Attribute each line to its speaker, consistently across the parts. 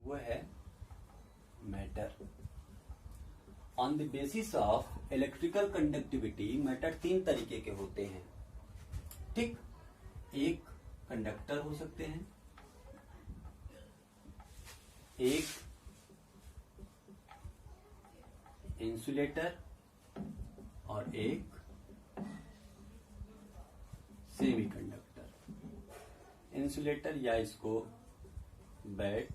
Speaker 1: वो है matter. On the basis of electrical conductivity matter तीन तरीके के होते हैं। ठीक, एक कंडक्टर हो सकते हैं, एक इंसुलेटर और एक सेमीकंडक्टर। इंसुलेटर या इसको बैट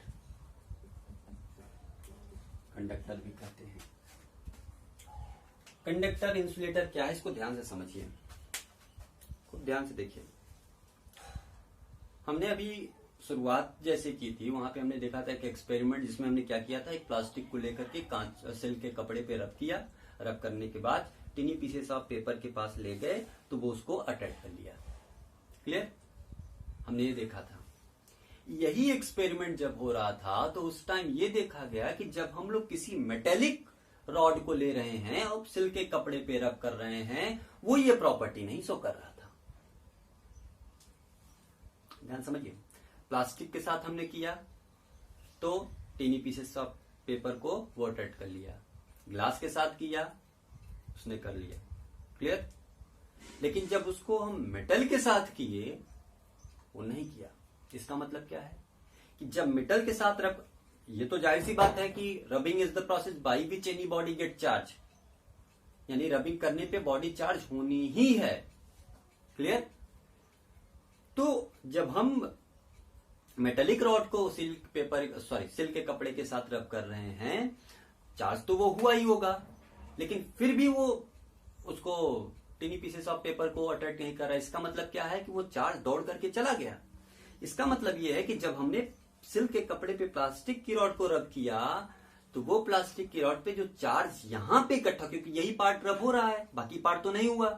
Speaker 1: कंडक्टर भी कहते हैं। कंडक्टर इंसुलेटर क्या है, इसको ध्यान से समझिए, खूब ध्यान से देखिए। हमने अभी शुरुआत जैसे की थी, वहां पे हमने देखा था एक एक्सपेरिमेंट जिसमें हमने क्या किया था, एक प्लास्टिक को लेकर के कांच सिल्क के कपड़े पे रब किया। रब करने के बाद टिनी पीसेस ऑफ पेपर के पास ले गए तो वो उसको अटैच कर लिया। क्लियर, हमने ये देखा था। यही एक्सपेरिमेंट जब हो रहा था तो उस टाइम ये देखा गया कि जब हम लोग किसी मेटेलिक रॉड को ले रहे हैं और सिल्क के कपड़े पे रब कर रहे हैं, वो ये प्रॉपर्टी नहीं शो कर रहा था। ध्यान समझिए, प्लास्टिक के साथ हमने किया तो टीनी पीसेस ऑफ पेपर को वो अटैच कर लिया, ग्लास के साथ किया उसने कर लिया। क्लियर, लेकिन जब उसको हम मेटल के साथ किए वो नहीं किया। इसका मतलब क्या है कि जब मेटल के साथ रब, ये तो जाहिर सी बात है कि rubbing is the process by which any body get charge, यानी रबिंग करने पे बॉडी चार्ज होनी ही है। क्लियर, तो जब हम मेटेलिक रॉड को सिल्क के कपड़े के साथ रब कर रहे हैं, चार्ज तो वो हुआ ही होगा, लेकिन फिर भी वो उसको टिनी पीसेस ऑफ पेपर को अटैच नहीं कर रहा है। इसका मतलब क्या है कि वो चार्ज दौड़ करके चला गया। इसका मतलब ये है कि जब हमने सिल्क के कपड़े पे प्लास्टिक की रॉड को रब किया तो वो प्लास्टिक की रॉड पे जो चार्ज यहां पे इकट्ठा, क्योंकि यही पार्ट रब हो रहा है, बाकी पार्ट तो नहीं हुआ।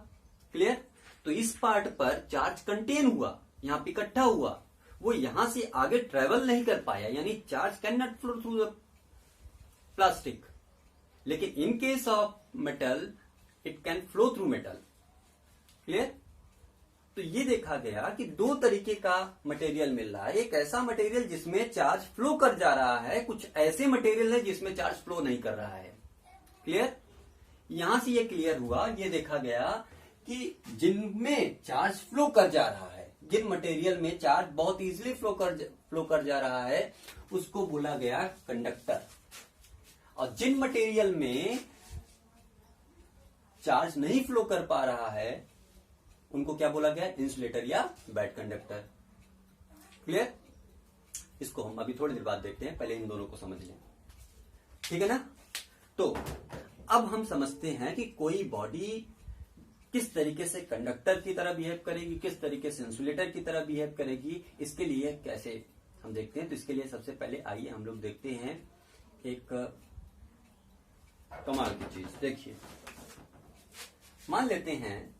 Speaker 1: क्लियर, तो इस पार्ट पर चार्ज कंटेन हुआ, यहां पे इकट्ठा हुआ, वो यहां से आगे ट्रेवल नहीं कर पाया, यानी charge can not flow through the plastic. लेकिन in case of metal it can flow through metal. Clear, तो ये देखा गया कि दो तरीके का मटेरियल मिल रहा है। एक ऐसा मटेरियल जिसमें चार्ज फ्लो कर जा रहा है, कुछ ऐसे मटेरियल है जिसमें चार्ज फ्लो नहीं कर रहा है। क्लियर, यहां से ये क्लियर हुआ, ये देखा गया कि जिनमें चार्ज फ्लो कर जा रहा है, जिन मटेरियल में चार्ज बहुत इजीली फ्लो कर जा रहा है, उसको बोला गया कंडक्टर। और जिन मटेरियल में चार्ज नहीं फ्लो कर पा रहा है उनको क्या बोला गया, इंसुलेटर या बैड कंडक्टर। क्लियर, इसको हम अभी थोड़ी देर बाद देखते हैं, पहले इन दोनों को समझ लें। ठीक है ना। तो अब हम समझते हैं कि कोई बॉडी किस तरीके से कंडक्टर की तरह बिहेव करेगी, किस तरीके से इंसुलेटर की तरह बिहेव करेगी। इसके लिए कैसे हम देखते हैं, तो इसके लिए सबसे पहले आइए हम लोग देखते हैं एक कमाल की चीज। देखिए, मान लेते हैं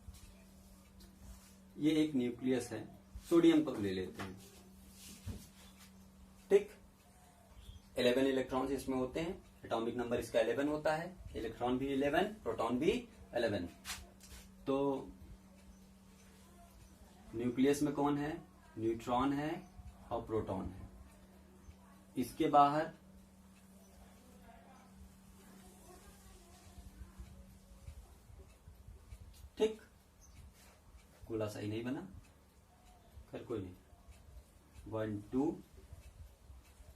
Speaker 1: ये एक न्यूक्लियस है, सोडियम को ले लेते हैं। ठीक, 11 इलेक्ट्रॉन्स इसमें होते हैं, एटॉमिक नंबर इसका 11 होता है, इलेक्ट्रॉन भी 11, प्रोटॉन भी 11। तो न्यूक्लियस में कौन है, न्यूट्रॉन है और प्रोटॉन है। इसके बाहर ठीक, गोला सही नहीं बना, खैर कोई नहीं, 1 2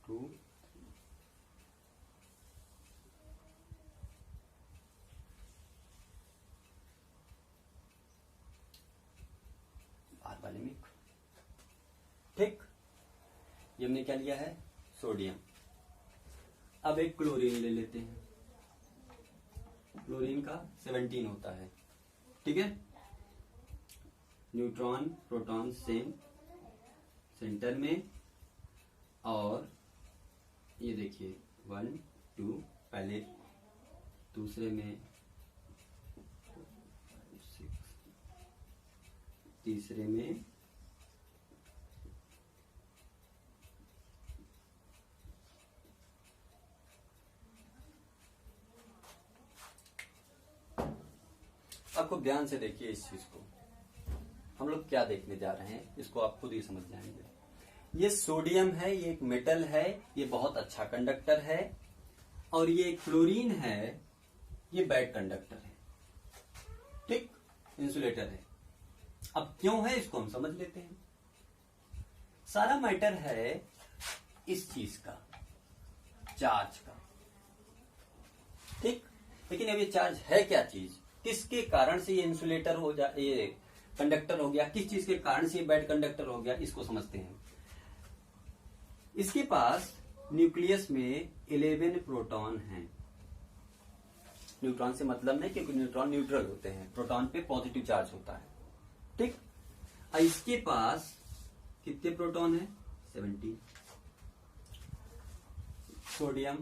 Speaker 1: 2 बाहर वाले में। ठीक, ये हमने क्या लिया है, सोडियम। अब एक क्लोरीन ले लेते हैं, क्लोरीन का 17 होता है। ठीक है, न्यूट्रॉन प्रोटॉन सेम सेंटर में, और ये देखिए 1 2, पहले दूसरे में 6, तीसरे में अब खूब ध्यान से देखिए इस चीज को, हम लोग क्या देखने जा रहे हैं, इसको आप खुद ही समझ जाएंगे। ये सोडियम है, ये एक मेटल है, ये बहुत अच्छा कंडक्टर है, और ये क्लोरीन है, ये बैड कंडक्टर है, ठीक, इंसुलेटर है। अब क्यों है इसको हम समझ लेते हैं। सारा मैटर है इस चीज का, चार्ज का, ठीक। लेकिन अब ये चार्ज है क्या चीज, किसके कारण से ये इंसुलेटर हो जा, ये कंडक्टर हो गया, किस चीज के कारण से ये बैड कंडक्टर हो गया, इसको समझते हैं। इसके पास न्यूक्लियस में 11 प्रोटॉन हैं। न्यूट्रॉन से मतलब नहीं, क्योंकि न्यूट्रॉन न्यूट्रल होते हैं, प्रोटॉन पे पॉजिटिव चार्ज होता है, ठीक। इसके पास कितने प्रोटॉन है? 17। सोडियम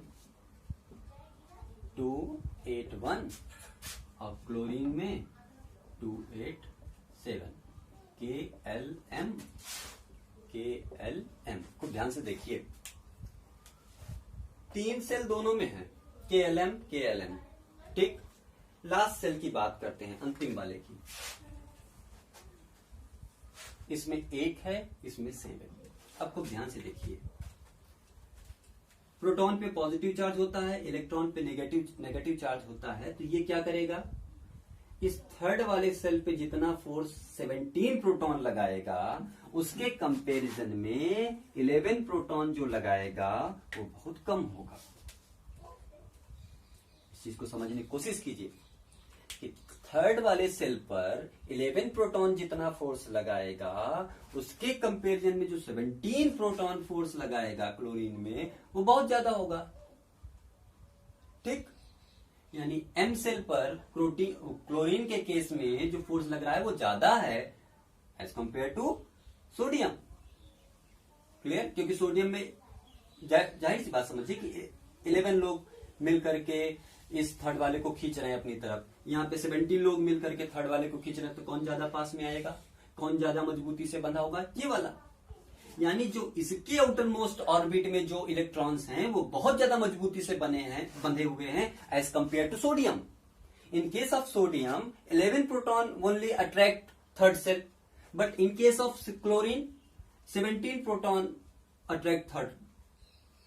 Speaker 1: 281 और क्लोरीन में 287। KLM खूब ध्यान से देखिए, 3 सेल दोनों में है, KLM, ठीक। लास्ट सेल की बात करते हैं, अंतिम वाले की। इसमें 1 है, इसमें 7। अब खूब ध्यान से देखिए, प्रोटॉन पे पॉजिटिव चार्ज होता है, इलेक्ट्रॉन पे नेगेटिव चार्ज होता है। तो ये क्या करेगा, इस थर्ड वाले सेल पे जितना फोर्स 17 प्रोटॉन लगाएगा, उसके कंपैरिजन में 11 प्रोटॉन जो लगाएगा वो बहुत कम होगा। इस चीज को समझने की कोशिश कीजिए कि थर्ड वाले सेल पर 11 प्रोटॉन जितना फोर्स लगाएगा, उसके कंपैरिजन में जो 17 प्रोटॉन फोर्स लगाएगा क्लोरीन में, वो बहुत ज्यादा होगा, ठीक। यानी M सेल पर क्लोरीन के केस में जो फोर्स लग रहा है वो ज्यादा है as compared to sodium. Clear? क्योंकि सोडियम में जाहिर सी बात समझिए कि 11 लोग मिलकर के इस थर्ड वाले को खींच रहे हैं अपनी तरफ, यहाँ पे 17 लोग मिलकर के थर्ड वाले को खींच रहे हैं, तो कौन ज्यादा पास में आएगा, कौन ज्यादा मजबूती से बंधा होगा, ये वाला। यानी जो इसके आउटर मोस्ट ऑर्बिट में जो इलेक्ट्रॉन्स हैं वो बहुत ज्यादा मजबूती से बंधे हुए हैं as compared to sodium. In case of sodium 11 proton only attract third shell, but in case of chlorine 17 proton attract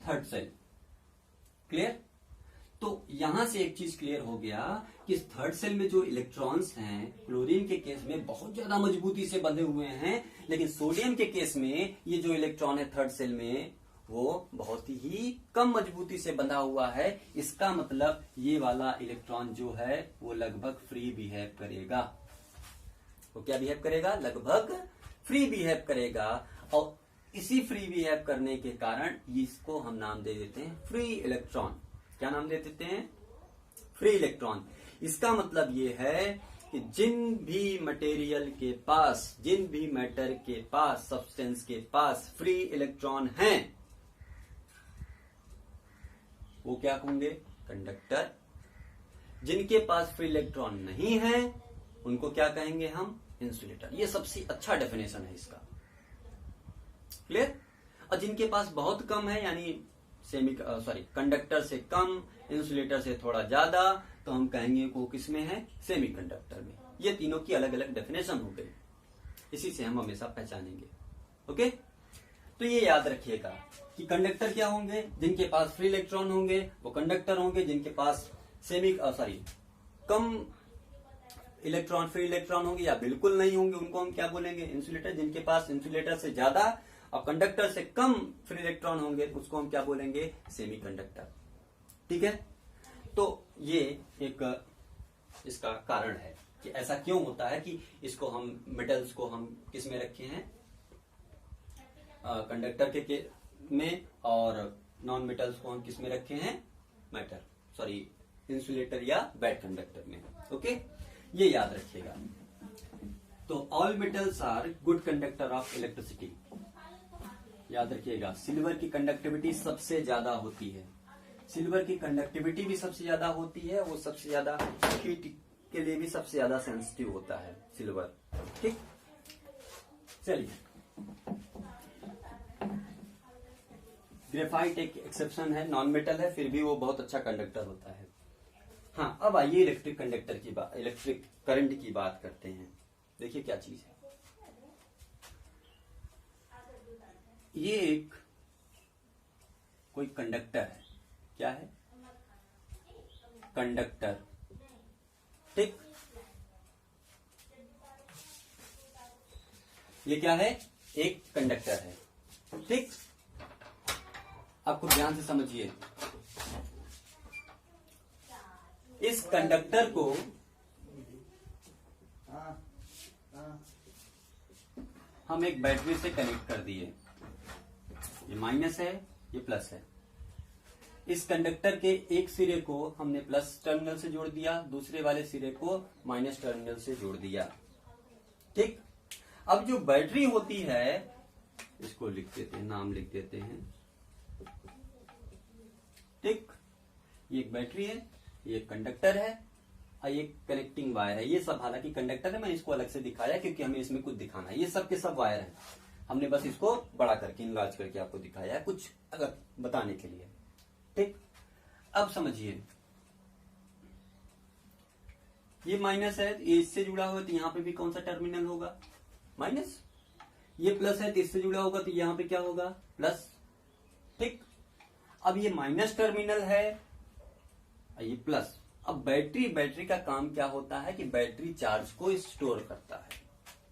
Speaker 1: third shell. Clear? तो यहां से एक चीज क्लियर हो गया कि थर्ड सेल में जो इलेक्ट्रॉन्स हैं क्लोरीन के केस में बहुत ज्यादा मजबूती से बंधे हुए हैं, लेकिन सोडियम के केस में ये जो इलेक्ट्रॉन है थर्ड सेल में वो बहुत ही कम मजबूती से बंधा हुआ है। इसका मतलब ये वाला इलेक्ट्रॉन जो है वो लगभग फ्री बिहेव करेगा। वो क्या बिहेव करेगा? लगभग फ्री बिहेव करेगा। और इसी फ्री बिहेव करने के कारण इसको हम नाम दे देते हैं फ्री इलेक्ट्रॉन। क्या नाम दे देते हैं? Free electron. इसका मतलब ये है कि जिन भी मटेरियल के पास, जिन भी मैटर के पास, सब्सटेंस के पास फ्री इलेक्ट्रॉन हैं, वो क्या होंगे? कंडक्टर। जिनके पास फ्री इलेक्ट्रॉन नहीं है उनको क्या कहेंगे हम? इंसुलेटर। ये सबसे अच्छा डेफिनेशन है इसका। क्लियर? और जिनके पास बहुत कम है, यानी कंडक्टर से कम, इंसुलेटर से थोड़ा ज्यादा, तो हम कहेंगे वो किस में है? सेमी कंडक्टर में। ये तीनों की अलग अलग डेफिनेशन हो गई, इसी से हम हमेशा पहचानेंगे। ओके, तो ये याद रखिएगा कि कंडक्टर क्या होंगे? जिनके पास फ्री इलेक्ट्रॉन होंगे वो कंडक्टर होंगे, जिनके पास कम इलेक्ट्रॉन, फ्री इलेक्ट्रॉन होंगे या बिल्कुल नहीं होंगे, उनको हम क्या बोलेंगे? इंसुलेटर। जिनके पास इंसुलेटर से ज्यादा और कंडक्टर से कम फ्री इलेक्ट्रॉन होंगे उसको हम क्या बोलेंगे? Semi conductor. ठीक है, तो ये एक इसका कारण है कि ऐसा क्यों होता है कि इसको हम मेटल्स को हम किस में रखे हैं? कंडक्टर के में, और नॉन मेटल्स को हम किस में रखे हैं? इंसुलेटर या बैड कंडक्टर में। ओके, ये याद रखिएगा। तो all metals are good conductor of electricity. याद रखिएगा, सिल्वर की कंडक्टिविटी सबसे ज्यादा होती है। सिल्वर की कंडक्टिविटी भी सबसे ज्यादा होती है, वो सबसे ज्यादा हीट के लिए भी सबसे ज्यादा सेंसिटिव होता है सिल्वर। ठीक, चलिए, ग्रेफाइट एक एक्सेप्शन है, नॉन मेटल है, फिर भी वो बहुत अच्छा कंडक्टर होता है। हाँ, अब आइए इलेक्ट्रिक कंडक्टर की बात, इलेक्ट्रिक करंट की बात करते हैं। देखिए क्या चीज है। ये एक कोई कंडक्टर है, क्या है, कंडक्टर, ठीक। ये क्या है, एक कंडक्टर है, ठीक। आपको ध्यान से समझिए, इस कंडक्टर को हम एक बैटरी से कनेक्ट कर दिए, ये माइनस है, ये प्लस है। इस कंडक्टर के एक सिरे को हमने प्लस टर्मिनल से जोड़ दिया, दूसरे वाले सिरे को माइनस टर्मिनल से जोड़ दिया, ठीक। अब जो बैटरी होती है, इसको लिख देते हैं, नाम लिख देते हैं, ठीक। ये एक बैटरी है, ये एक कंडक्टर है और ये कनेक्टिंग वायर है। ये सब हालांकि कंडक्टर है, मैंने इसको अलग से दिखाया क्योंकि हमें इसमें कुछ दिखाना है। ये सब के सब वायर हैं, हमने बस इसको बड़ा करके इनलार्ज करके आपको दिखाया है, कुछ अगर बताने के लिए, ठीक। अब समझिए, ये माइनस है, ये इससे जुड़ा हुआ है, तो यहां पे भी कौन सा टर्मिनल होगा, माइनस। ये प्लस है, तो इससे जुड़ा होगा, तो यहां पे क्या होगा, प्लस, ठीक। अब ये माइनस टर्मिनल है, ये प्लस। अब बैटरी का काम क्या होता है कि बैटरी चार्ज को स्टोर करता है।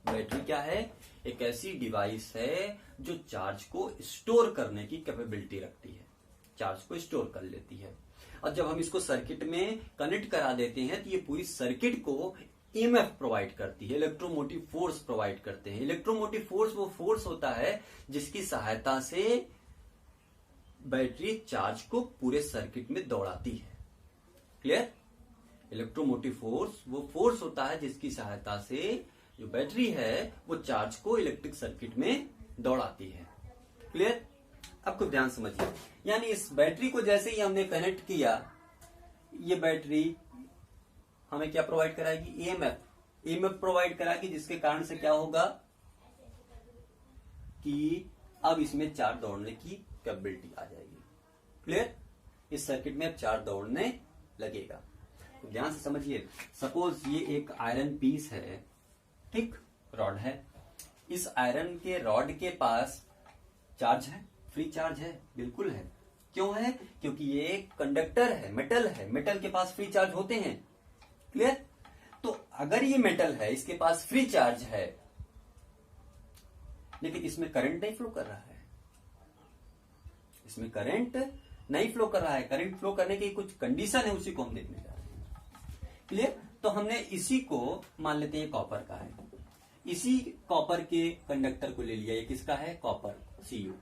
Speaker 1: बैटरी क्या है, एक ऐसी डिवाइस है जो चार्ज को स्टोर करने की कैपेबिलिटी रखती है, चार्ज को स्टोर कर लेती है। और जब हम इसको सर्किट में कनेक्ट करा देते हैं तो ये पूरी सर्किट को ईएमएफ प्रोवाइड करती है, इलेक्ट्रोमोटिव फोर्स प्रोवाइड करते हैं। इलेक्ट्रोमोटिव फोर्स वो फोर्स होता है जिसकी सहायता से बैटरी चार्ज को पूरे सर्किट में दौड़ाती है, क्लियर। इलेक्ट्रोमोटिव फोर्स वो फोर्स होता है जिसकी सहायता से जो बैटरी है वो चार्ज को इलेक्ट्रिक सर्किट में दौड़ाती है, क्लियर। आपको ध्यान समझिए, यानी इस बैटरी को जैसे ही हमने कनेक्ट किया, ये बैटरी हमें क्या प्रोवाइड कराएगी, ईएमएफ प्रोवाइड कराएगी, जिसके कारण से क्या होगा कि अब इसमें चार्ज दौड़ने की कैपेबिलिटी आ जाएगी, क्लियर। इस सर्किट में अब चार्ज दौड़ने लगेगा। तो ध्यान से समझिए, सपोज ये एक आयरन पीस है, ठीक, रॉड है। इस आयरन के रॉड के पास चार्ज है, फ्री चार्ज है, बिल्कुल है। क्यों है, क्योंकि ये एक कंडक्टर है, मेटल के पास फ्री चार्ज होते हैं, क्लियर। तो अगर ये मेटल है, इसके पास फ्री चार्ज है, लेकिन इसमें करंट नहीं फ्लो कर रहा है, इसमें करंट नहीं फ्लो कर रहा है, करंट फ्लो करने की कुछ कंडीशन है, उसी को हम देखने जा रहे हैं, क्लियर। तो हमने इसी को मान लेते हैं कॉपर का है, इसी कॉपर के कंडक्टर को ले लिया, ये किसका है, कॉपर, Cu।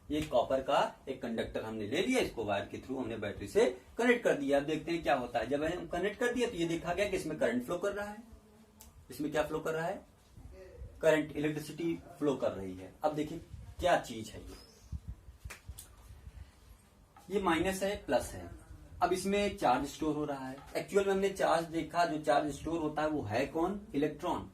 Speaker 1: ये कॉपर का एक कंडक्टर हमने ले लिया, इसको वायर के थ्रू हमने बैटरी से कनेक्ट कर दिया। अब देखते हैं क्या होता है। जब हम कनेक्ट कर दिया तो ये देखा गया कि इसमें करंट फ्लो कर रहा है, इसमें क्या फ्लो कर रहा है, करंट, इलेक्ट्रिसिटी फ्लो कर रही है। अब देखिए क्या चीज है, ये माइनस है, प्लस है। अब इसमें चार्ज स्टोर हो रहा है। एक्चुअल में हमने चार्ज देखा, जो चार्ज स्टोर होता है वो है कौन, इलेक्ट्रॉन।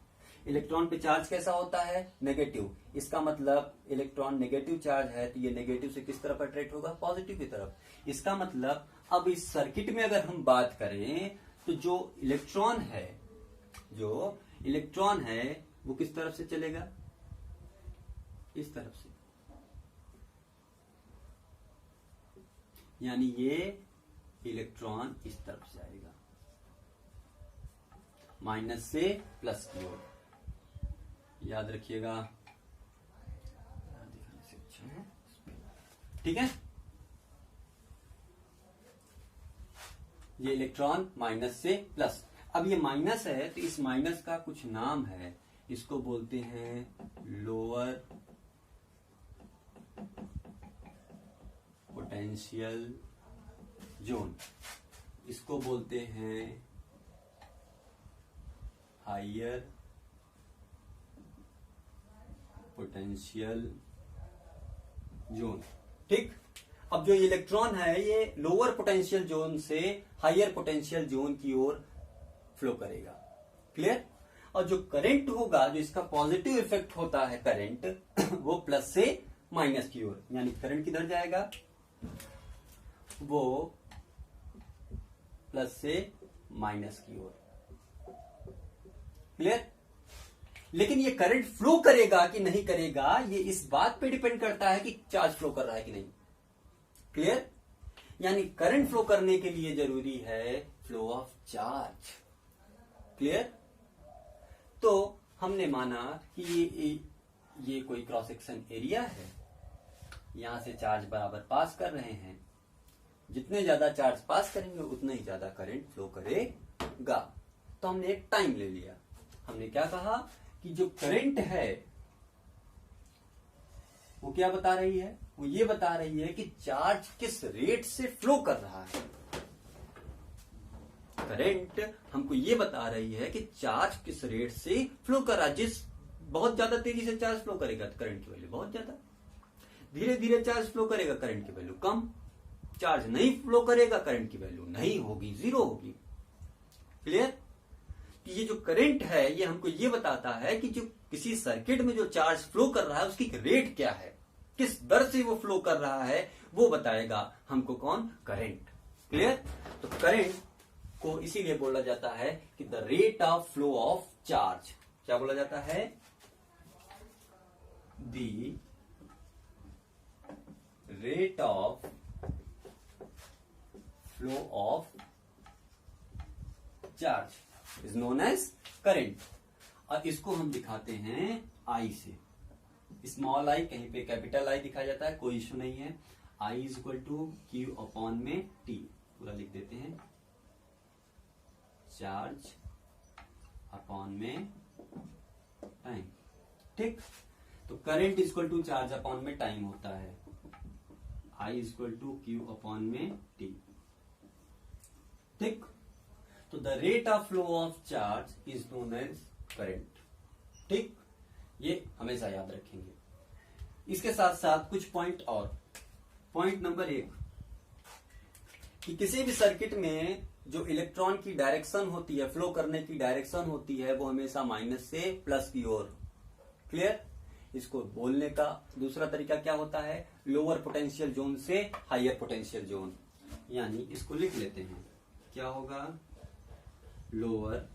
Speaker 1: इलेक्ट्रॉन पे चार्ज कैसा होता है, नेगेटिव। इसका मतलब इलेक्ट्रॉन नेगेटिव चार्ज है, तो ये नेगेटिव से किस तरफ अट्रैक्ट होगा, पॉजिटिव की तरफ। इसका मतलब अब इस सर्किट में अगर हम बात करें तो जो इलेक्ट्रॉन है वो किस तरफ से चलेगा, इस तरफ से, यानी ये इलेक्ट्रॉन इस तरफ से आएगा, माइनस से प्लस की ओर, याद रखिएगा, ठीक है। ये इलेक्ट्रॉन माइनस से प्लस। अब ये माइनस है तो इस माइनस का कुछ नाम है, इसको बोलते हैं लोअर पोटेंशियल जोन, इसको बोलते हैं हायर पोटेंशियल जोन, ठीक। अब जो इलेक्ट्रॉन है ये लोअर पोटेंशियल जोन से हायर पोटेंशियल जोन की ओर फ्लो करेगा, क्लियर। और जो करंट होगा, जो इसका पॉजिटिव इफेक्ट होता है करंट, वो प्लस से माइनस की ओर, यानी करंट किधर जाएगा, वो प्लस से माइनस की ओर, क्लियर। लेकिन ये करंट फ्लो करेगा कि नहीं करेगा ये इस बात पे डिपेंड करता है कि चार्ज फ्लो कर रहा है कि नहीं। क्लियर? यानी करंट फ्लो करने के लिए जरूरी है फ्लो ऑफ चार्ज। क्लियर? तो हमने माना कि ये कोई क्रॉस सेक्शन एरिया है, यहां से चार्ज बराबर पास कर रहे हैं, जितने ज्यादा चार्ज पास करेंगे उतना ही ज्यादा करंट फ्लो करेगा। तो हमने एक टाइम ले लिया। हमने क्या कहा कि जो करंट है वो क्या बता रही है, वो ये बता रही है कि चार्ज किस रेट से फ्लो कर रहा है। करंट हमको ये बता रही है कि चार्ज किस रेट से फ्लो कर रहा है। जिस बहुत ज्यादा तेजी से चार्ज फ्लो करेगा तो करंट की वैल्यू बहुत ज्यादा, धीरे धीरे चार्ज फ्लो करेगा करंट की वैल्यू कम, चार्ज नहीं फ्लो करेगा करंट की वैल्यू नहीं होगी, जीरो होगी। क्लियर? कि ये जो करंट है ये हमको ये बताता है कि जो किसी सर्किट में जो चार्ज फ्लो कर रहा है उसकी रेट क्या है, किस दर से वो फ्लो कर रहा है, वो बताएगा हमको कौन, करंट। क्लियर? तो करंट को इसीलिए बोला जाता है कि the rate of flow of charge. क्या बोला जाता है? The rate of flow of charge is known as current. और इसको हम दिखाते हैं आई से। स्मॉल आई, कहीं पे कैपिटल आई दिखाया जाता है, कोई इश्यू नहीं है। I is equal to Q upon में टी, पूरा लिख देते हैं, चार्ज अपॉन में टाइम। ठीक? तो current is equal to charge upon में टाइम होता है। I is equal to Q upon में टी। ठीक? तो the rate of flow of charge is known as current. ठीक? ये हमेशा याद रखेंगे। इसके साथ साथ कुछ पॉइंट और। पॉइंट नंबर 1 कि किसी भी सर्किट में जो इलेक्ट्रॉन की डायरेक्शन होती है, फ्लो करने की डायरेक्शन होती है, वो हमेशा माइनस से प्लस की ओर। क्लियर? इसको बोलने का दूसरा तरीका क्या होता है, लोअर पोटेंशियल जोन से हायर पोटेंशियल जोन। यानी इसको लिख लेते हैं, क्या होगा, lower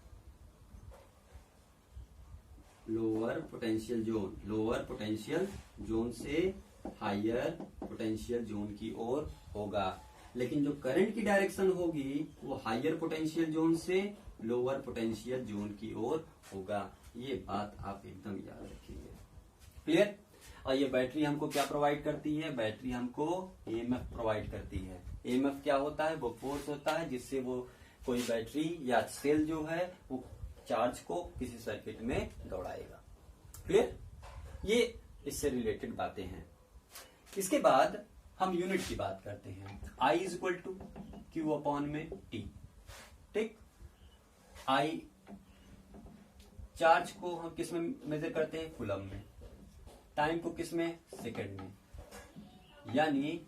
Speaker 1: potential zone, lower potential zone से हायर पोटेंशियल जोन की ओर होगा। लेकिन जो करंट की डायरेक्शन होगी वो हायर पोटेंशियल जोन से लोअर पोटेंशियल जोन की ओर होगा। ये बात आप एकदम याद रखिए। क्लियर? और ये बैटरी हमको क्या प्रोवाइड करती है, बैटरी हमको ईएमएफ प्रोवाइड करती है। ईएमएफ क्या होता है, वो फोर्स होता है जिससे वो कोई बैटरी या सेल जो है वो चार्ज को किसी सर्किट में दौड़ाएगा। क्लियर? ये इससे रिलेटेड बातें हैं। इसके बाद हम यूनिट की बात करते हैं। I is equal to Q upon में टी। ठीक? आई चार्ज को हम किस में मेजर करते हैं, कूलम में। टाइम को किस में, सेकंड में। यानी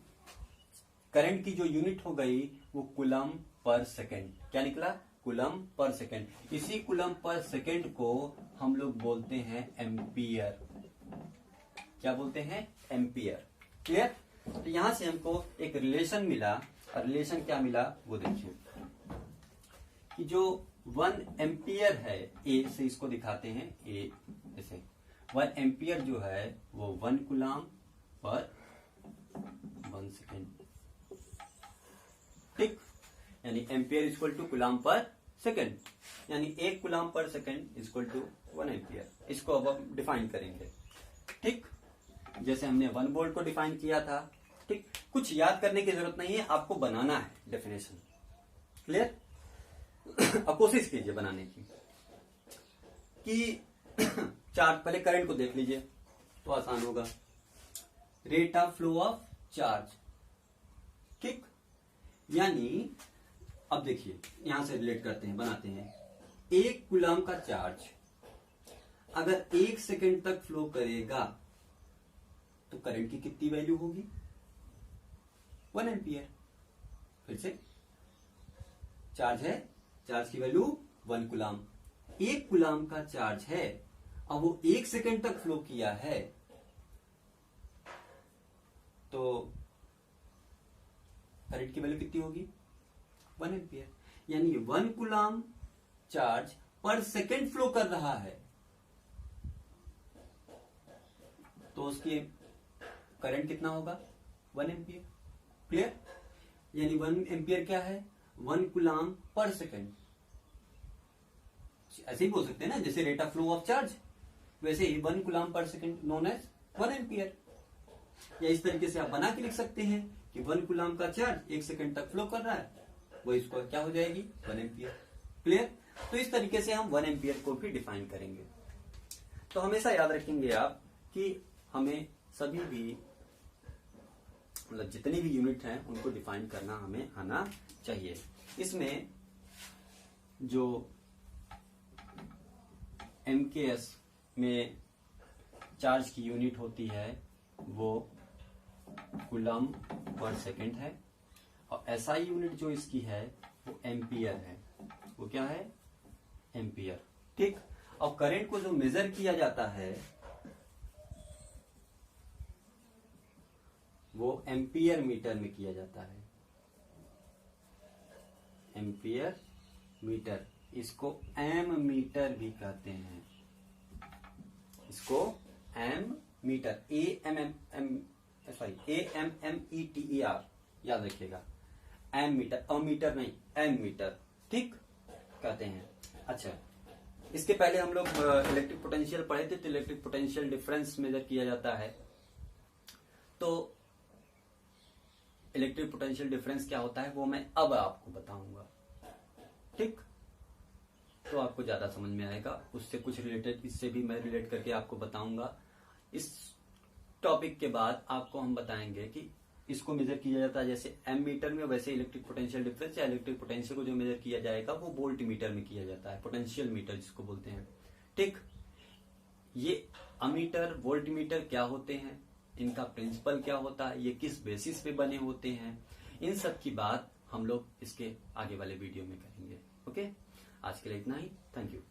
Speaker 1: करंट की जो यूनिट हो गई वो कूलम पर सेकंड। क्या निकला, कूलम पर सेकंड। इसी कूलम पर सेकंड को हम लोग बोलते हैं एम्पियर। क्या बोलते हैं, एम्पियर। क्लियर? तो यहां से हमको एक रिलेशन मिला। और रिलेशन क्या मिला वो देखिए कि जो 1 एम्पियर है, ए से इसको दिखाते हैं, ए जैसे 1 एम्पियर जो है वो 1 कूलम पर 1 सेकेंड। ठीक? यानी ampere equal to coulomb per second, यानी 1 coulomb per second equal to 1 ampere. इसको अब हम डिफाइन करेंगे। ठीक? जैसे हमने 1 वोल्ट को डिफाइन किया था। ठीक? कुछ याद करने की जरूरत नहीं है, आपको बनाना है डेफिनेशन। क्लियर? अब कोशिश कीजिए बनाने की कि चार्ज, पहले करंट को देख लीजिए तो आसान होगा। Rate of flow of charge. ठीक? यानी अब देखिए यहां से रिलेट करते हैं, बनाते हैं। 1 कूलम का चार्ज अगर 1 सेकेंड तक फ्लो करेगा तो करंट की कितनी वैल्यू होगी, 1 एम्पियर। फिर से चार्ज है, चार्ज की वैल्यू 1 कूलम। 1 कूलम का चार्ज है, अब वो 1 सेकेंड तक फ्लो किया है तो करंट की वैल्यू कितनी होगी, 1 एम्पियर। यानी 1 कूलम चार्ज पर सेकेंड फ्लो कर रहा है। उसकी करंट कितना होगा 1 एम्पियर। क्लियर? यानी 1 एम्पियर क्या है 1 कूलम पर सेकेंड। ऐसे ही बोल सकते हैं ना, जैसे rate of flow of charge, वैसे ही 1 coulomb per second known as 1 ampere. या इस तरीके से आप बना के लिख सकते हैं कि 1 कूलम का चार्ज 1 सेकेंड तक फ्लो कर रहा है, वो इसको क्या हो जाएगी 1 एम्पियर। क्लियर? तो इस तरीके से हम 1 एम्पियर को भी डिफाइन करेंगे। तो हमेशा याद रखेंगे आप कि हमें सभी भी मतलब जितनी भी यूनिट हैं उनको डिफाइन करना हमें आना चाहिए। इसमें जो एमकेएस में चार्ज की यूनिट होती है वो कूलम पर सेकेंड है, और एसआई यूनिट जो इसकी है वो एम्पियर है। वो क्या है एम्पियर। ठीक। और करंट को जो मेजर किया जाता है वो एम्पियर मीटर में किया जाता है। एम्पियर मीटर, इसको एम मीटर भी कहते हैं। इसको एम मीटर, AMMETER याद रखिएगा। एम मीटर, अमीटर नहीं, एम मीटर, ठीक कहते हैं। अच्छा, इसके पहले हम लोग इलेक्ट्रिक पोटेंशियल पढ़े थे, तो इलेक्ट्रिक पोटेंशियल डिफरेंस मेजर किया जाता है। तो इलेक्ट्रिक पोटेंशियल डिफरेंस क्या होता है वो मैं अब आपको बताऊंगा। ठीक, तो आपको ज्यादा समझ में आएगा। उससे कुछ रिलेटेड, इससे भी मैं रिलेट करके आपको बताऊंगा। इस टॉपिक के बाद आपको हम बताएंगे कि इसको मेजर किया जाता है जैसे एम मीटर में, वैसे इलेक्ट्रिक पोटेंशियल डिफरेंस या इलेक्ट्रिक पोटेंशियल को जो मेजर किया जाएगा वो वोल्ट मीटर में किया जाता है, पोटेंशियल मीटर जिसको बोलते हैं। ठीक, ये अमीटर वोल्ट मीटर क्या होते हैं, इनका प्रिंसिपल क्या होता है, ये किस बेसिस पे बने होते हैं, इन सब की बात हम लोग इसके आगे वाले वीडियो में करेंगे। ओके, आज के लिए इतना ही। Thank you.